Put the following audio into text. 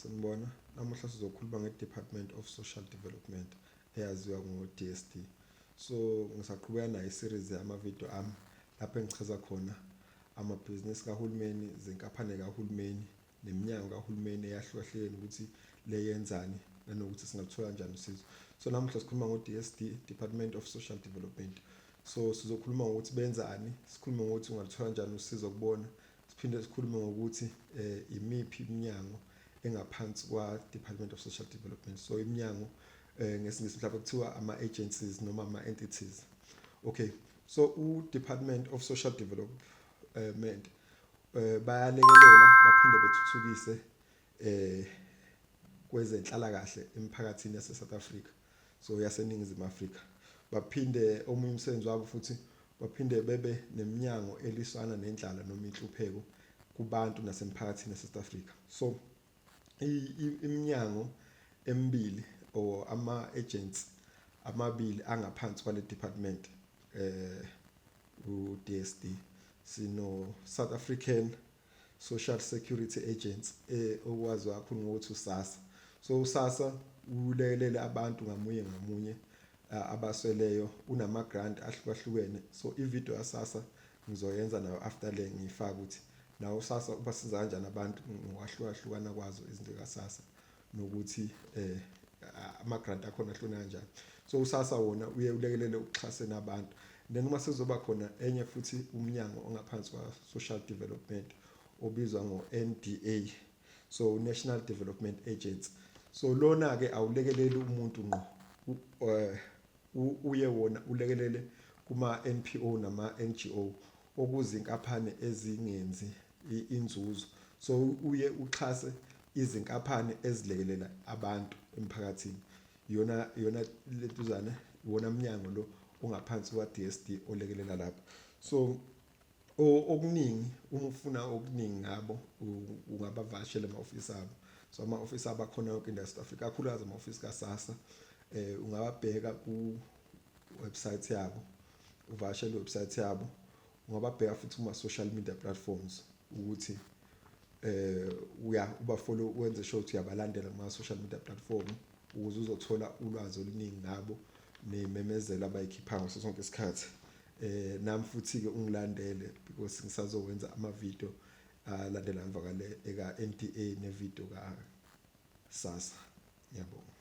Sanibona, namuhla sizokhuluma nge-Department of Social Development eyaziwa ngo-DSD. So ngisaqhubeka nayo i-series yama-video ami lapho engichaza khona amabhizinisi kahulumeni, zinkampani kahulumeni neminyango kahulumeni eyahlukahlukene ukuthi leyenzani nanokuthi singathola kanjani usizo. So namuhla sikhuluma ngo-DSD, Department of Social Development. So sizokhuluma ngokuthi benzani, sikhulume ngokuthi ungathola kanjani usizo kubona, siphinde sikhulume ngokuthi imiphi iminyango engaphansi kwa-Department of Social Development. So iminyango ngesingisi mhlawumbe kuthiwa ama-agencies noma ama-entities. Okay, so u-Department of Social Development bayalekelela baphinde bethuthukise kwezenhlalakahle emphakathini yase-South Africa, so yaseNingizimu Afrika. Baphinde omunye umsebenzi wabo futhi baphinde bebe neminyango eliswana nendlala noma inhlupheko kubantu nasemphakathini yase-South Africa. So iminyango emibili or ama-agents amabili angaphansi kwale department u-DSD sino South African Social Security Agents okwazi kakhulu ngokuthi uSASSA. So uSASSA ulekelele abantu ngamunye abasweleyo, unama grant ahlukahlukene. So ivideo yaSASSA ngizoyenza nayo after le ngifaka ukuthi nawo uSASSA ubasiza kanjani abantu ngokwahlukahlukana kwazo izinto kaSASSA nokuthi ama grant akhona ahlukene kanjani. So uSASSA wona uye ulekelele ukuxhasa nabantu. Then uma sezoba khona enye futhi umnyango ongaphansi kwa social development obizwa ngo-NDA, so National Development Agency. So lona ke awulekeleli umuntu ngqo, uye wona ulekelele kuma NPO nama NGO okuzinkampani ezingenzi inzuzo. So uye uxhase izinkampani ezilekelela abantu emphakathini. Yona letuzana wona mnyango lo ongaphansi kwa DSD olekelela lapha. So okuningi uma ufuna okuningi ngabo ungabavashela ama-office abo. So ama-office abo akhona yonke indawo eSouth Africa, kakhulukazi ama-office kaSASSA. Ungababheka ku website yabo, uvashele website yabo, ungababheka futhi kuma social media platforms ukuthi uba-follow, wenze sure ukuthi uyabalandela kuma social media platform ukuze uzothola ulwazi oluningi ngabo nememezelo abayikhipha ngaso sonke isikhathi. Nami futhi ke ungilandele because ngisazowenza ama-video alandela emva kwale eka NDA ne-video ka SASSA. Ngiyabonga.